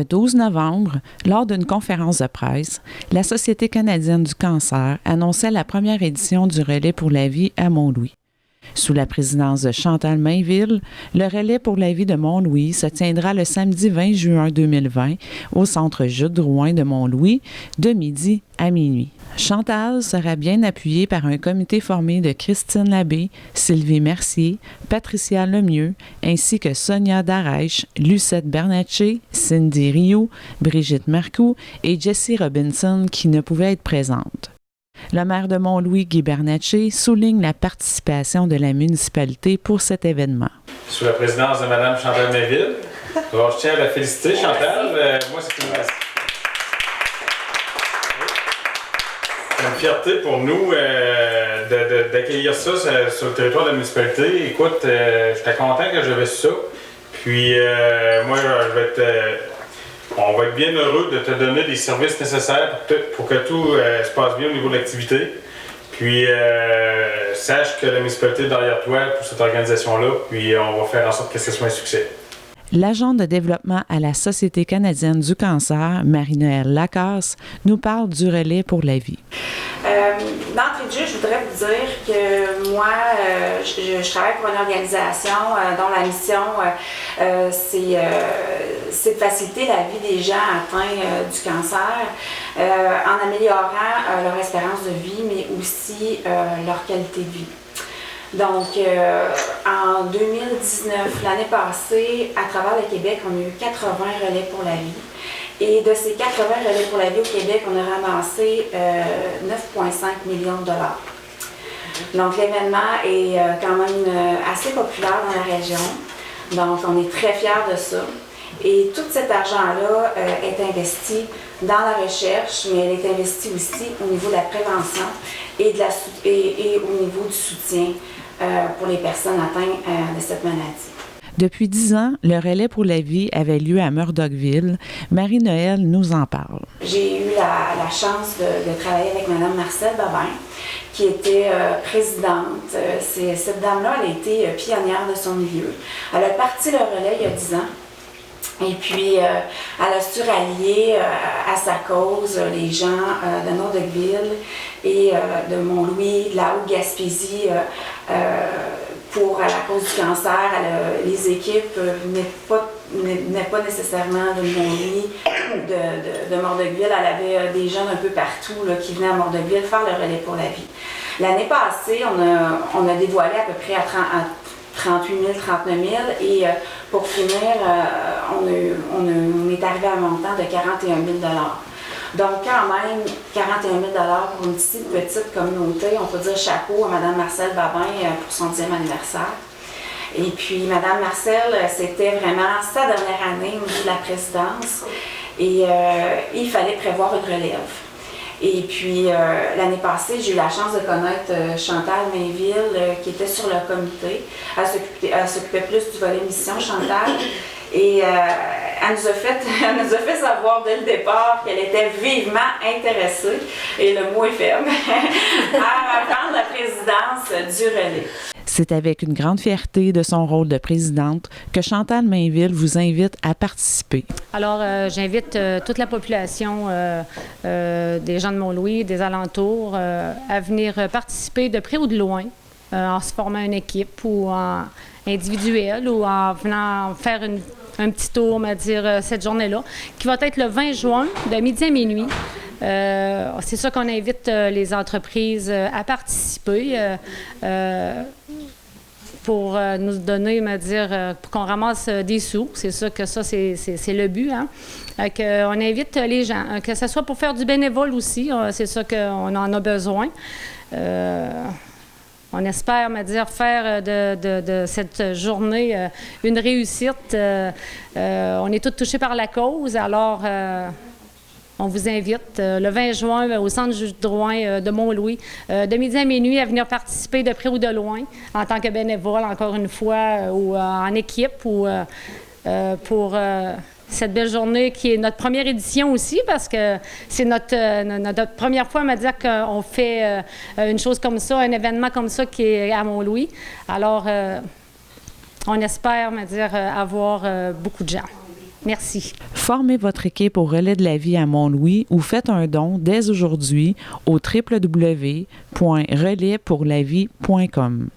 Le 12 novembre, lors d'une conférence de presse, la Société canadienne du cancer annonçait la première édition du Relais pour la vie à Mont-Louis. Sous la présidence de Chantal Mainville, le Relais pour la vie de Mont-Louis se tiendra le samedi 20 juin 2020 au Centre Jules Drouin de Mont-Louis de midi à minuit. Chantal sera bien appuyée par un comité formé de Christine Labbé, Sylvie Mercier, Patricia Lemieux, ainsi que Sonia Darèche, Lucette Bernatchez, Cindy Rioux, Brigitte Marcoux et Jessie Robinson qui ne pouvaient être présentes. Le maire de Mont-Louis, Guy Bernatchez, souligne la participation de la municipalité pour cet événement. Sous la présidence de Mme Chantal Mainville, alors, je tiens à la féliciter, Chantal. Moi, c'est une fierté pour nous d'accueillir ça sur le territoire de la municipalité. Écoute, j'étais content que j'avais ça. Puis, moi, on va être bien heureux de te donner des services nécessaires pour que tout se passe bien au niveau de l'activité. Puis, sache que la municipalité est derrière toi pour cette organisation-là. Puis, on va faire en sorte que ce soit un succès. L'agente de développement à la Société canadienne du cancer, Marie-Noëlle Lacasse, nous parle du Relais pour la vie. D'entrée de jeu, je voudrais vous dire que moi, je travaille pour une organisation dont la mission, c'est de faciliter la vie des gens atteints du cancer en améliorant leur espérance de vie, mais aussi leur qualité de vie. Donc, en 2019, l'année passée, à travers le Québec, on a eu 80 relais pour la vie. Et de ces 80 relais pour la vie au Québec, on a ramassé 9,5 millions de dollars. Donc, l'événement est quand même assez populaire dans la région. Donc, on est très fiers de ça. Et tout cet argent-là est investi dans la recherche, mais elle est investie aussi au niveau de la prévention et au niveau du soutien pour les personnes atteintes de cette maladie. Depuis 10 ans, le Relais pour la vie avait lieu à Murdochville. Marie-Noëlle nous en parle. J'ai eu la chance de travailler avec Mme Marcelle Babin, qui était présidente. Cette dame-là, elle a été pionnière de son milieu. Elle a parti le Relais il y a 10 ans. Et puis, elle a su rallier à sa cause les gens de Murdochville et de Mont-Louis, de la Haute-Gaspésie, pour la cause du cancer. Les équipes venaient pas nécessairement de Mont-Louis ou de Murdochville. Elle avait des jeunes un peu partout là, qui venaient à Murdochville faire le Relais pour la vie. L'année passée, on a dévoilé à peu près à 38 000, 39 000 et pour finir, on est arrivé à un montant de 41 000 $. Donc quand même, 41 000 $ pour une petite communauté, on peut dire chapeau à Mme Marcelle Babin pour son 10e anniversaire. Et puis Mme Marcelle, c'était vraiment sa dernière année au niveau de la présidence et il fallait prévoir une relève. Et puis, l'année passée, j'ai eu la chance de connaître Chantal Mainville, qui était sur le comité. Elle s'occupait plus du volet mission, Chantal. Et elle nous a fait savoir dès le départ qu'elle était vivement intéressée, et le mot est ferme, à reprendre la présidence du Relais. C'est avec une grande fierté de son rôle de présidente que Chantal Mainville vous invite à participer. Alors, j'invite toute la population des gens de Mont-Louis, des alentours, à venir participer de près ou de loin, en se formant une équipe ou en individuel ou en venant faire un petit tour, on va dire, cette journée-là, qui va être le 20 juin, de midi à minuit. C'est ça qu'on invite les entreprises à participer pour nous donner, on va dire, pour qu'on ramasse des sous. C'est ça que c'est le but. Hein? On invite les gens, que ce soit pour faire du bénévole aussi, c'est ça qu'on en a besoin. On espère, on va dire, faire de cette journée une réussite. On est tous touchés par la cause, alors on vous invite le 20 juin au Centre Jules Drouin de Mont-Louis, de midi à minuit, à venir participer de près ou de loin, en tant que bénévole, encore une fois, ou en équipe, ou pour cette belle journée qui est notre première édition aussi, parce que c'est notre première fois, on va dire, qu'on fait une chose comme ça, un événement comme ça qui est à Mont-Louis. Alors, on espère, on va dire, avoir beaucoup de gens. Merci. Formez votre équipe au Relais de la vie à Mont-Louis ou faites un don dès aujourd'hui au www.relaispourlavie.com.